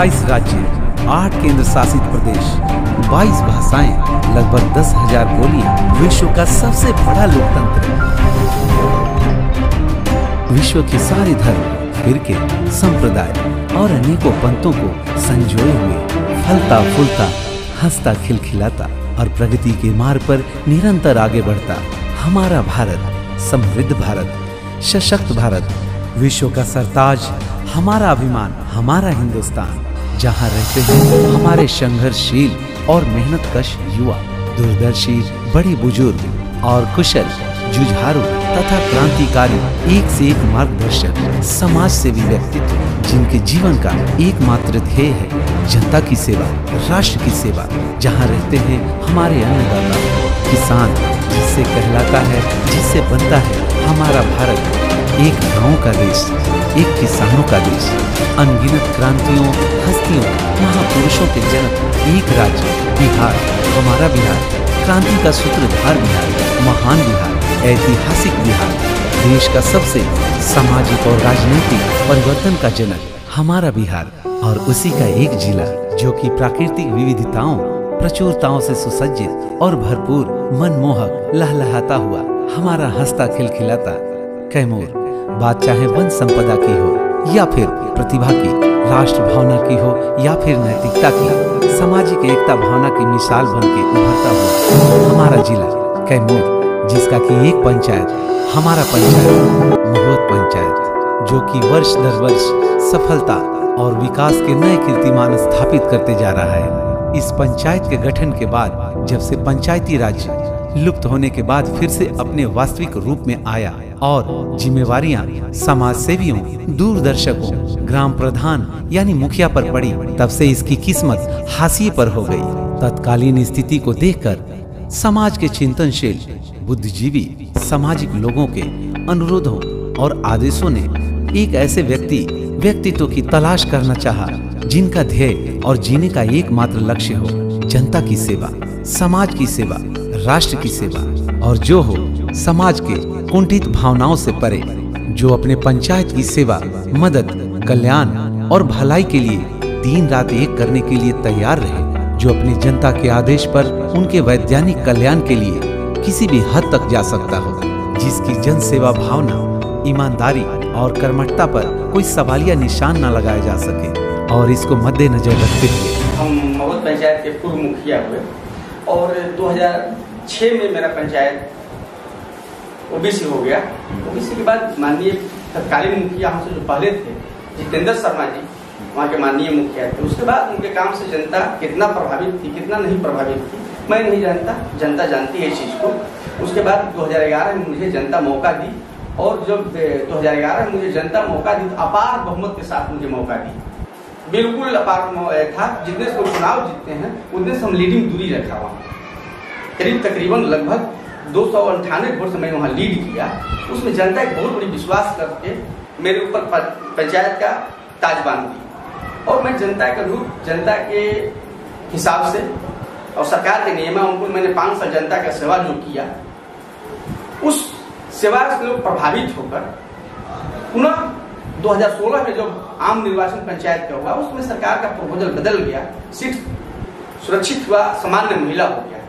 28 राज्य, 8 केंद्र शासित प्रदेश, 22 भाषाएं, लगभग 10,000 बोलियां, विश्व का सबसे बड़ा लोकतंत्र, विश्व के सारे धर्म, फिरके, संप्रदाय और अनेकों पंथों को संजोए हुए, फलता फूलता, हंसता खिलखिलाता और प्रगति के मार्ग पर निरंतर आगे बढ़ता हमारा भारत, समृद्ध भारत, सशक्त भारत, विश्व का सरताज, हमारा अभिमान, हमारा हिंदुस्तान, जहां रहते हैं हमारे संघर्षशील और मेहनतकश युवा, दूरदर्शी, बड़े बुजुर्ग और कुशल जुझारू तथा क्रांतिकारी, एक से एक मार्गदर्शक, समाज सेवी व्यक्तित्व, जिनके जीवन का एकमात्र ध्येय है जनता की सेवा, राष्ट्र की सेवा, जहां रहते हैं हमारे अन्नदाता किसान, जिससे कहलाता है, जिससे बनता है हमारा भारत, एक गाँव का देश, एक किसानों का देश, अनगिनत क्रांतियों, हस्तियों, महापुरुषों के जनक, एक राज्य बिहार, हमारा बिहार, क्रांति का सूत्रधार बिहार, महान बिहार, ऐतिहासिक बिहार, देश का सबसे सामाजिक और राजनीतिक परिवर्तन का जनक हमारा बिहार, और उसी का एक जिला जो कि प्राकृतिक विविधताओं, प्रचुरताओं से सुसज्जित और भरपूर, मनमोहक, लहलहाता हुआ हमारा हंसता खिलखिलाता कैमूर। बात चाहे वन संपदा की हो या फिर प्रतिभा की, राष्ट्र भावना की हो या फिर नैतिकता की, सामाजिक एकता भावना की मिसाल बन के उभरता हुआ हमारा जिला कैमूर, जिसका कि एक पंचायत, हमारा पंचायत महुवत पंचायत, जो कि वर्ष दर वर्ष सफलता और विकास के नए कीर्तिमान स्थापित करते जा रहा है। इस पंचायत के गठन के बाद, जब से पंचायती राज लुप्त होने के बाद फिर से अपने वास्तविक रूप में आया और जिम्मेवारियां समाज सेवियों, दूरदर्शकों, ग्राम प्रधान यानी मुखिया पर पड़ी, तब से इसकी किस्मत हाशिए पर हो गई। तत्कालीन स्थिति को देखकर समाज के चिंतनशील, बुद्धिजीवी, सामाजिक लोगों के अनुरोधों और आदेशों ने एक ऐसे व्यक्तित्व की तलाश करना चाहा, जिनका ध्येय और जीने का एकमात्र लक्ष्य हो जनता की सेवा, समाज की सेवा, राष्ट्र की सेवा, और जो हो समाज के कुंठित भावनाओं से परे, जो अपने पंचायत की सेवा, मदद, कल्याण और भलाई के लिए दिन रात एक करने के लिए तैयार रहे, जो अपनी जनता के आदेश पर उनके वैज्ञानिक कल्याण के लिए किसी भी हद तक जा सकता हो, जिसकी जन सेवा भावना, ईमानदारी और कर्मठता पर कोई सवालिया निशान न लगाया जा सके। और इसको मद्देनजर रखते हुए हम महुवत पंचायत के पूर्व मुखिया हुए और 2006 में मेरा पंचायत ओबीसी हो गया। ओबीसी के बाद माननीय तत्कालीन मुखिया हमसे जो पहले थे जितेंद्र शर्मा जी, वहाँ के माननीय मुखिया थे। उसके बाद उनके काम से जनता कितना प्रभावित थी, कितना नहीं प्रभावित थी, मैं नहीं जानता, जनता जानती है इस चीज़ को। उसके बाद 2011 में मुझे जनता मौका दी, और जब 2011 में मुझे जनता मौका दी तो अपार बहुमत के साथ मुझे मौका दी, बिल्कुल अपार था। जितने से चुनाव जीतते हैं उतने से हम लीडिंग दूरी रखा वहाँ, तकरीबन लगभग 298 वोट से मैंने वहाँ लीड किया। उसमें जनता एक बहुत बड़ी विश्वास करके मेरे ऊपर पंचायत का ताज बांध दी, और मैं जनता के रूप, जनता के हिसाब से और सरकार के नियमानुकूल मैंने 5 साल जनता का सेवा जो किया, उस सेवा से लोग प्रभावित होकर पुनः 2016 में जब आम निर्वाचन पंचायत का हुआ, उसमें सरकार का प्रपोजल बदल गया, सीट सुरक्षित हुआ, सामान्य महिला हो गया।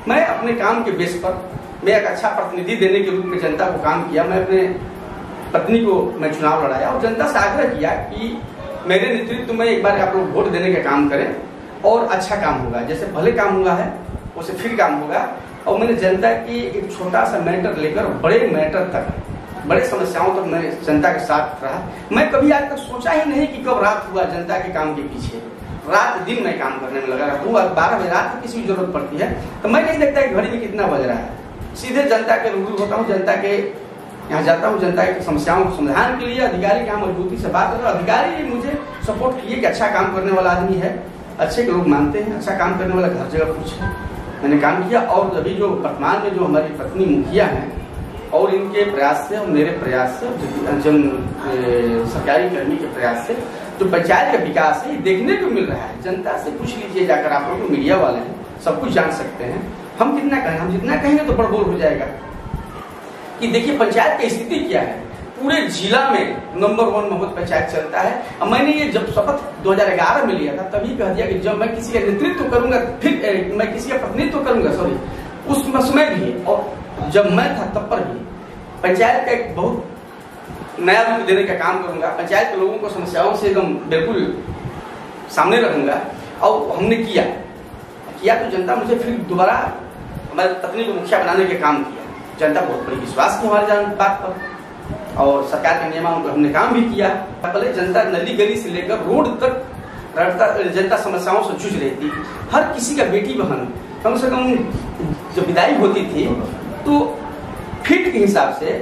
मैं अपने काम के बेस पर मैं एक अच्छा प्रतिनिधि देने के रूप में जनता को काम किया। मैं अपने पत्नी को मैं चुनाव लड़ाया और जनता से आग्रह किया कि मेरे नेतृत्व में एक बार आप लोग वोट देने का काम करें और अच्छा काम होगा, जैसे पहले काम हुआ है वैसे फिर काम होगा। और मैंने जनता की एक छोटा सा मैटर लेकर बड़े मैटर तक, बड़े समस्याओं तक मैं जनता के साथ रहा। मैं कभी आज तक सोचा ही नहीं कि कब रात हुआ जनता के काम के पीछे, रात दिन मैं काम करने में लगा रहता हूँ। 12 बजे रात किसी की जरूरत पड़ती है तो मैं नहीं देखता कि घड़ी में कितना बज रहा है, सीधे जनता के रूबरू होता हूँ, जनता के यहाँ जाता हूँ, जनता की समस्याओं को समाधान के लिए अधिकारी के यहाँ मजबूती से बात कर रहा हूँ। अधिकारी मुझे सपोर्ट किए कि अच्छा काम करने वाला आदमी है, अच्छे के लोग मानते हैं, अच्छा काम करने वाला हर जगह कुछ है, मैंने काम किया। और अभी जो वर्तमान में जो हमारी पत्नी मुखिया हैं और इनके प्रयास से और मेरे प्रयास से, जन सरकारी कर्मी के प्रयास से जो पंचायत का विकास है देखने को मिल रहा है। जनता से पूछ लीजिए जाकर, आप लोग मीडिया वाले हैं, सब कुछ जान सकते हैं। हम कितना कहें, हम जितना कहेंगे तो बड़बोल हो जाएगा कि देखिए पंचायत की स्थिति क्या है। पूरे जिला में नंबर 1 महोद पंचायत चलता है। अब मैंने ये जब शपथ 2011 में लिया था तभी कह दिया कि जब मैं किसी का नेतृत्व करूंगा, फिर मैं किसी का प्रतिनिधित्व करूंगा, सॉरी, उस समय भी और जब मैं था तब पर भी पंचायत का एक बहुत नया रूप देने का काम करूंगा। पंचायत के लोगों को समस्याओं से एकदम बिल्कुल सामने रखूंगा। और हमने किया तो जनता मुझे फिर दोबारा हमारे पत्नी को मुखिया बनाने का काम किया। जनता बहुत बड़ी विश्वास की हमारी बात पर, और सरकार के नियमों पर हमने काम भी किया। पहले जनता नली गली से लेकर रोड तक जनता समस्याओं से जूझ रही थी। हर किसी का बेटी बहन कम से कम जब विदाई होती थी तो फीट के हिसाब से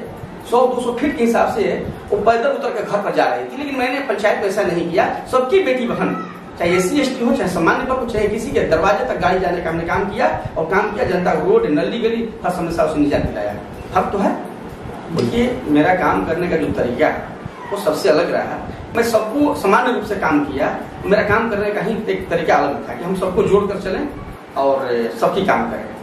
100-200 फीट के हिसाब से वो पैदल उतर के घर पर जा रही थी। लेकिन मैंने पंचायत में ऐसा नहीं किया। सबकी बेटी बहन, चाहे SC ST हो, चाहे सामान्य वर्ग हो, चाहे किसी के दरवाजे तक गाड़ी जाने का हमने काम किया। और काम किया, जनता रोड नली गली हर समस्या से निजात दिलाया। फर्क तो है। देखिए, मेरा काम करने का जो तरीका है वो सबसे अलग रहा। मैं सबको सामान्य रूप से काम किया। मेरा काम करने का ही एक तरीका अलग था कि हम सबको जोड़कर चलें और सबकी काम करें।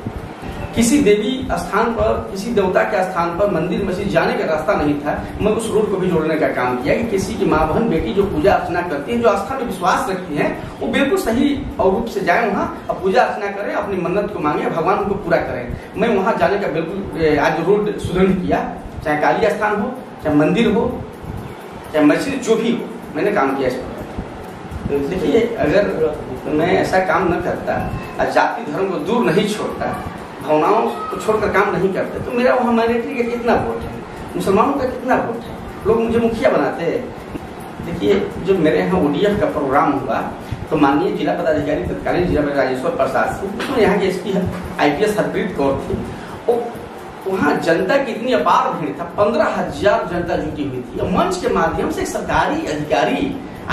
किसी देवी स्थान पर, किसी देवता के स्थान पर मंदिर मस्जिद जाने का रास्ता नहीं था। मैं उस रोड को भी जोड़ने का काम किया कि किसी की माँ बहन बेटी जो पूजा अर्चना करती है, जो आस्था में विश्वास रखती है, वो बिल्कुल सही और रूप से जाए वहाँ और पूजा अर्चना करें, अपनी मन्नत को मांगे, भगवान उनको पूरा करें। मैं वहाँ जाने का बिल्कुल आज रोड सुदृढ़ किया। चाहे काली स्थान हो, चाहे मंदिर हो, चाहे मस्जिद, जो भी हो, मैंने काम किया इस पर। देखिए, अगर मैं ऐसा काम न करता, जाति धर्म को दूर नहीं छोड़ता, भावनाओं को छोड़कर काम नहीं करते, तो मेरा वहाँ माइनॉरिटी का कितना वोट है, मुसलमानों का कितना वोट है, लोग मुझे मुखिया बनाते हैं। देखिए, जब मेरे यहाँ ODF का प्रोग्राम हुआ तो माननीय जिला पदाधिकारी तत्कालीन जिला राजेश्वर प्रसाद सिंह, तो यहाँ के SP IPS हरप्रीत कौर थी। वहाँ जनता की इतनी अपार भीड़ था, 15,000 जनता जुटी हुई थी। मंच के माध्यम से सरकारी अधिकारी,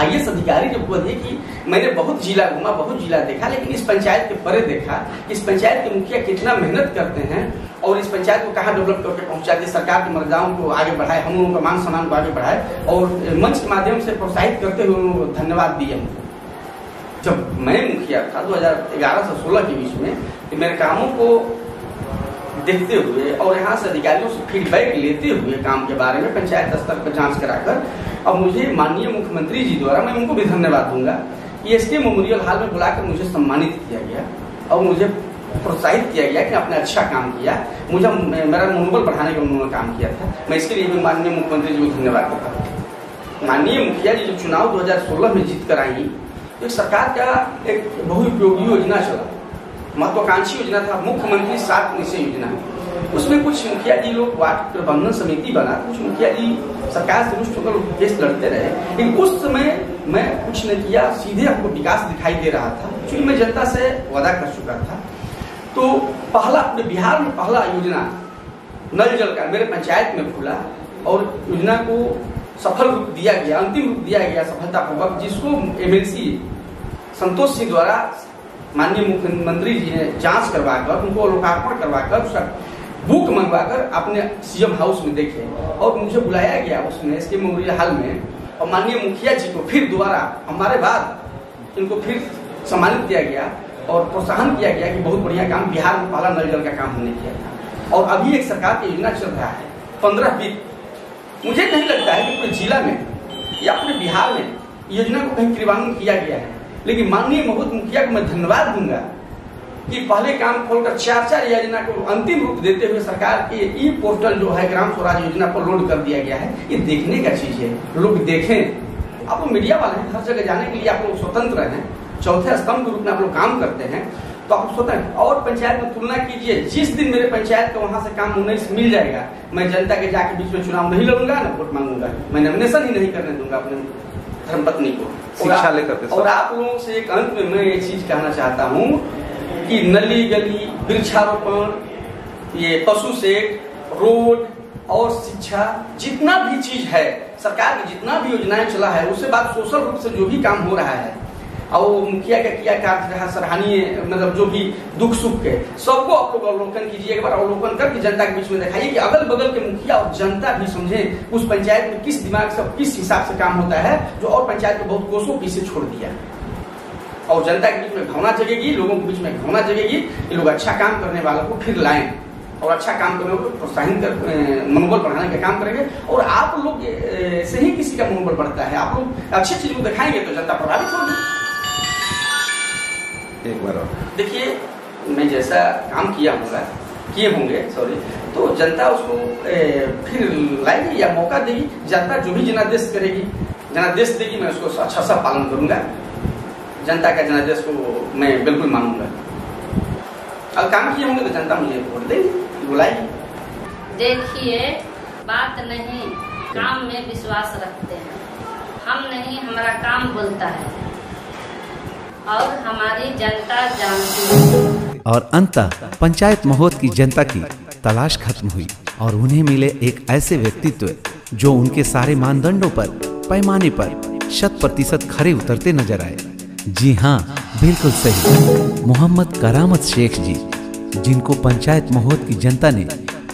IAS अधिकारी जो बोल दिए कि मैंने बहुत जिला घूमा, बहुत जिला देखा, लेकिन इस पंचायत के परे देखा, इस पंचायत के मुखिया कितना मेहनत करते हैं और इस पंचायत को कहाँ डेवलप करके पहुंचा दिए, सरकार की मर्यादाओं को आगे बढ़ाए, हम लोगों का मान सम्मान को आगे बढ़ाए और मंच के माध्यम से प्रोत्साहित करते हुए उनको धन्यवाद दिए। जब मैं मुखिया था 2011 से 16 के बीच में, तो मेरे कामों को देखते हुए और यहाँ से अधिकारियों से फीडबैक लेते हुए काम के बारे में पंचायत स्तर पर जांच कराकर अब मुझे माननीय मुख्यमंत्री जी द्वारा, मैं उनको भी धन्यवाद दूंगा, SK मेमोरियल हॉल में बुलाकर मुझे सम्मानित किया गया और मुझे प्रोत्साहित किया गया कि आपने अच्छा काम किया। मुझे मेरा मनोबल बढ़ाने का उन्होंने काम किया था। मैं इसके लिए भी माननीय मुख्यमंत्री जी को धन्यवाद देता हूँ। माननीय मुखिया जी जब चुनाव 2016 में जीत कर आई तो सरकार का एक बहुउपयोगी योजना चला, महत्वाकांक्षी योजना था, मुख्यमंत्री 7 निश्चय योजना। उसमें कुछ मुखिया जी लोग वार्ड प्रबंधन समिति बना, कुछ मुखिया जी सरकार से रुष्ट होकर केस लड़ते रहे, लेकिन उस समय मैं कुछ नहीं किया, सीधे आपको विकास दिखाई दे रहा था क्योंकि मैं जनता से वादा कर चुका था। तो पहला अपने बिहार में पहला योजना नल जल का मेरे पंचायत में खुला और योजना को सफल रूप दिया गया, अंतिम रूप दिया गया सफलतापूर्वक, जिसको MLC संतोष सिंह द्वारा माननीय मुख्यमंत्री जी ने जांच करवाकर, उनको लोकार्पण करवाकर, उसका बुक मंगवाकर अपने CM हाउस में देखे और मुझे बुलाया गया उसमें SK मेमोरियल हॉल में। और माननीय मुखिया जी को फिर दोबारा हमारे बाद इनको फिर सम्मानित किया गया और प्रोत्साहन किया गया कि बहुत बढ़िया काम, बिहार में पहला नल जल का काम हमने किया था। और अभी एक सरकार की योजना चल रहा है 15-20। मुझे नहीं लगता है कि पूरे जिला में या पूरे बिहार में योजना को कहीं क्रियान्वयन किया गया है, लेकिन माननीय महोदय मुखिया को मैं धन्यवाद दूंगा कि पहले काम खोलकर 4 योजना को अंतिम रूप देते हुए सरकार के E-पोर्टल जो है ग्राम स्वराज योजना पर लोड कर दिया गया है। ये देखने का चीज है, लोग देखें। आप लोग मीडिया वाले हैं, हर जगह जाने के लिए आप लोग स्वतंत्र हैं, चौथे स्तंभ के रूप में आप लोग काम करते हैं, तो आप स्वतंत्र। और पंचायत में तुलना कीजिए, जिस दिन मेरे पंचायत का वहां से काम होने से मिल जाएगा, मैं जनता के जाके बीच में चुनाव नहीं लड़ूंगा, ना वोट मांगूंगा, मैं नॉमिनेशन ही नहीं करने दूंगा अपने धर्मपत्नी को शिक्षा लेकर। और आप लोगों से एक अंत में मैं ये चीज कहना चाहता हूँ कि नली गली, वृक्षारोपण, ये पशु शेड, रोड और शिक्षा, जितना भी चीज है सरकार की, जितना भी योजनाएं चला है, उससे बात सोशल रूप से जो भी काम हो रहा है और मुखिया का किया कार्य रहा सराहनीय, मतलब जो भी दुख सुख के सबको आप लोग अवलोकन कीजिए, एक बार अवलोकन करके जनता के बीच में दिखाइए कि अगल बगल के मुखिया और जनता भी समझे उस पंचायत में किस दिमाग से, किस हिसाब से काम होता है, जो और पंचायत को बहुत कोसों पीछे छोड़ दिया। और जनता के बीच में भावना जगेगी, लोगों के बीच में भावना जगेगी कि लोग अच्छा काम करने वालों को फिर लाएं। और अच्छा काम करने को प्रोत्साहित कर मनोबल बढ़ाने का काम करेंगे। और आप लोग से ही किसी का मनोबल बढ़ता है। आप लोग अच्छी चीज को दिखाएंगे तो जनता प्रभावित होगी। एक बार और देखिए, मैं जैसा काम किए होंगे तो जनता उसको फिर लाएगी या मौका देगी। जनता जो भी जनादेश करेगी, जनादेश देगी, मैं उसको अच्छा सा पालन करूंगा। जनता का जनादेश को मैं बिल्कुल मानूंगा। अब काम किए होंगे तो जनता मुझे वोट देगी, बुलाएगी। देखिए, बात नहीं, काम में विश्वास रखते हैं हम। नहीं, हमारा काम बोलता है और हमारी जनता जानती है। और अंततः पंचायत महोद की जनता की तलाश खत्म हुई और उन्हें मिले एक ऐसे व्यक्तित्व जो उनके सारे मानदंडों पर पैमाने पर 100% खरे उतरते नजर आए। जी हाँ, बिल्कुल सही, मोहम्मद करामत शेख जी, जिनको पंचायत महोद की जनता ने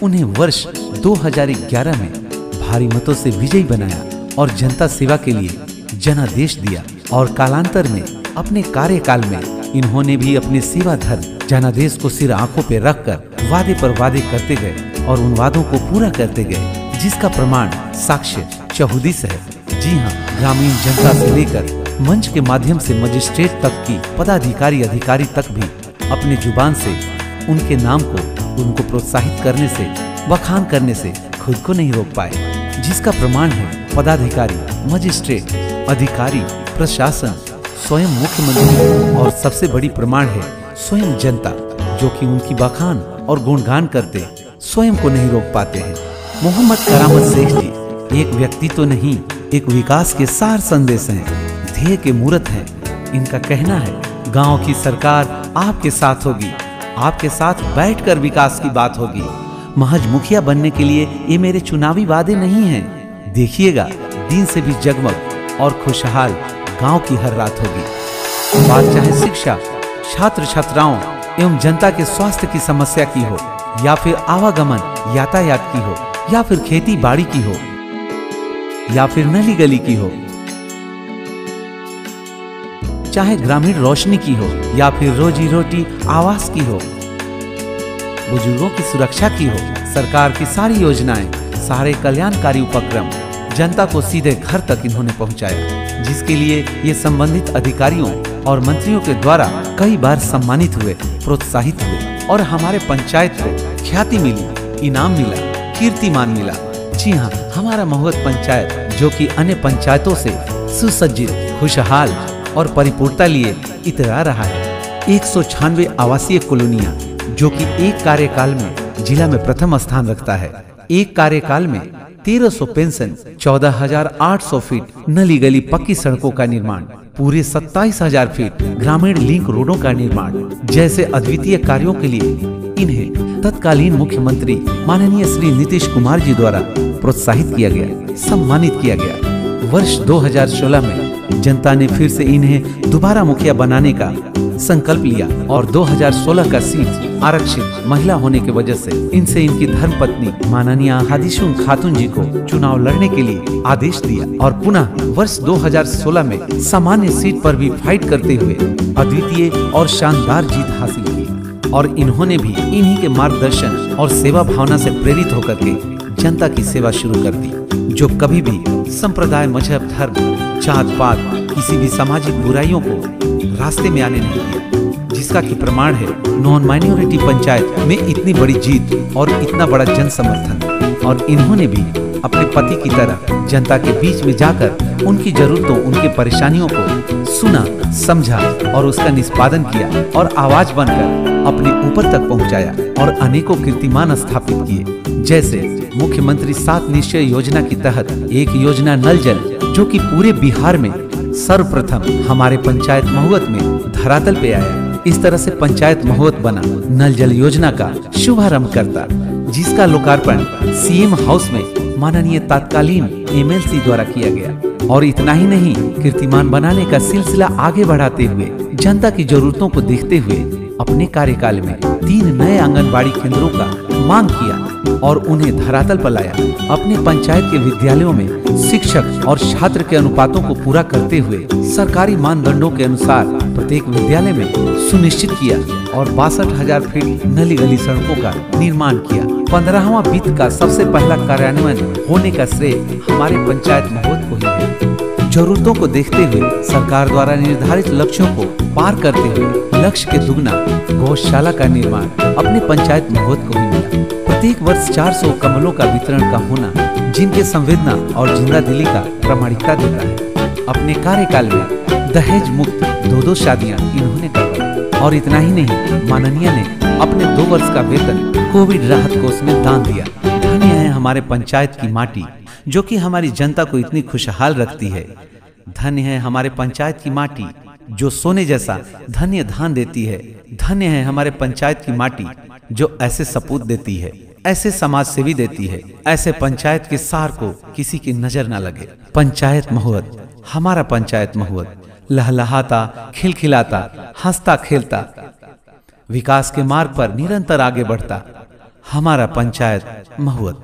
उन्हें वर्ष 2011 में भारी मतों से विजयी बनाया और जनता सेवा के लिए जनादेश दिया। और कालांतर में अपने कार्यकाल में इन्होंने भी अपने सेवा धर्म जनादेश को सिर आंखों पे रखकर वादे पर वादे करते गए और उन वादों को पूरा करते गए, जिसका प्रमाण साक्ष्य चहुदिस है। जी हाँ, ग्रामीण जनता से लेकर मंच के माध्यम से मजिस्ट्रेट तक की पदाधिकारी अधिकारी तक भी अपने जुबान से उनके नाम को उनको प्रोत्साहित करने से, बखान करने से खुद को नहीं रोक पाए, जिसका प्रमाण है पदाधिकारी, मजिस्ट्रेट, अधिकारी, प्रशासन, स्वयं मुख्यमंत्री और सबसे बड़ी प्रमाण है स्वयं जनता, जो कि उनकी बखान और गुणगान करते स्वयं को नहीं रोक पाते हैं। मोहम्मद करामत शेख जी एक व्यक्ति तो नहीं, एक विकास के सार संदेश हैं, ध्येय के मूर्त हैं। इनका कहना है, गांव की सरकार आपके साथ होगी, आपके साथ बैठकर विकास की बात होगी। महज मुखिया बनने के लिए ये मेरे चुनावी वादे नहीं हैं। देखिएगा, दिन से भी जगमग और खुशहाल गांव की हर रात होगी। बात चाहे शिक्षा, छात्र छात्राओं एवं जनता के स्वास्थ्य की समस्या की हो, या फिर आवागमन यातायात की हो, या फिर खेती बाड़ी की हो, या फिर नली गली की हो, चाहे ग्रामीण रोशनी की हो, या फिर रोजी रोटी आवास की हो, बुजुर्गों की सुरक्षा की हो, सरकार की सारी योजनाएं, सारे कल्याणकारी उपक्रम जनता को सीधे घर तक इन्होंने पहुंचाया, जिसके लिए ये संबंधित अधिकारियों और मंत्रियों के द्वारा कई बार सम्मानित हुए, प्रोत्साहित हुए और हमारे पंचायत को ख्याति मिली, इनाम मिला, कीर्तिमान मिला। जी हाँ, हमारा महोद पंचायत, जो कि अन्य पंचायतों से सुसज्जित, खुशहाल और परिपूर्णता लिए इतरा रहा है। 196 आवासीय कॉलोनियां, जो कि एक कार्यकाल में जिला में प्रथम स्थान रखता है। एक कार्यकाल में 1300 पेंशन, 14,800 फीट नली गली पक्की सड़कों का निर्माण, पूरे 27,000 फीट ग्रामीण लिंक रोडों का निर्माण जैसे अद्वितीय कार्यों के लिए इन्हें तत्कालीन मुख्यमंत्री माननीय श्री नीतीश कुमार जी द्वारा प्रोत्साहित किया गया, सम्मानित किया गया। वर्ष 2016 में जनता ने फिर से इन्हें दोबारा मुखिया बनाने का संकल्प लिया और 2016 का सीट आरक्षित महिला होने की वजह से इनसे इनकी धर्मपत्नी माननीय हादीशुन खातून जी को चुनाव लड़ने के लिए आदेश दिया और पुनः वर्ष 2016 में सामान्य सीट पर भी फाइट करते हुए अद्वितीय और शानदार जीत हासिल की। और इन्होंने भी इन्हीं के मार्गदर्शन और सेवा भावना से प्रेरित होकर के जनता की सेवा शुरू कर दी, जो कभी भी संप्रदाय, मजहब, धर्म, जात पात, किसी भी सामाजिक बुराइयों को रास्ते में आने नहीं दिया, जिसका कि प्रमाण है नॉन माइनॉरिटी पंचायत में इतनी बड़ी जीत और इतना बड़ा जन समर्थन। और इन्होंने भी अपने पति की तरह जनता के बीच में जाकर उनकी जरूरतों, उनकी परेशानियों को सुना, समझा और उसका निष्पादन किया और आवाज बनकर अपने ऊपर तक पहुंचाया और अनेकों कीर्तिमान स्थापित किए। जैसे मुख्यमंत्री 7 निश्चय योजना के तहत एक योजना नल जल, जो कि पूरे बिहार में सर्वप्रथम हमारे पंचायत महुवत में धरातल पे आया। इस तरह से पंचायत महुवत बना नल जल योजना का शुभारंभ करता, जिसका लोकार्पण सीएम हाउस में माननीय तत्कालीन एमएलसी द्वारा किया गया। और इतना ही नहीं, कीर्तिमान बनाने का सिलसिला आगे बढ़ाते हुए जनता की जरूरतों को देखते हुए अपने कार्यकाल में 3 नए आंगनबाड़ी केंद्रों का मांग किया, और उन्हें धरातल पर लाया। अपने पंचायत के विद्यालयों में शिक्षक और छात्र के अनुपातों को पूरा करते हुए सरकारी मानदंडों के अनुसार प्रत्येक विद्यालय में सुनिश्चित किया और 62,000 फीट नली गली सड़कों का निर्माण किया। 15वां वित्त का सबसे पहला कार्यान्वयन होने का श्रेय हमारे पंचायत महोद को ही है। जरूरतों को देखते हुए सरकार द्वारा निर्धारित लक्ष्यों को पार करते हुए लक्ष्य के दुगना गौशाला का निर्माण अपने पंचायत महोद को ही मिला। प्रत्येक वर्ष 400 कमलों का वितरण का होना जिनके संवेदना और जिंदा दिली का प्रामाणिकता देता है। अपने कार्यकाल में दहेज मुक्त 2 शादियां इन्होंने करवाई और इतना ही नहीं, माननीय ने अपने 2 वर्ष का वेतन कोविड राहत कोष में दान दिया। धन्य है हमारे पंचायत की माटी जो कि हमारी जनता को इतनी खुशहाल रखती है। धन्य है हमारे पंचायत की माटी जो सोने जैसा धन्य धान देती है। धन्य है हमारे पंचायत की माटी जो ऐसे सपूत देती है, ऐसे समाज सेवी देती है, ऐसे पंचायत के सार को किसी की नजर न लगे। पंचायत महुद, हमारा पंचायत महुद लहलहाता, खिलखिलाता, हंसता खेलता, विकास के मार्ग पर निरंतर आगे बढ़ता हमारा पंचायत महुद।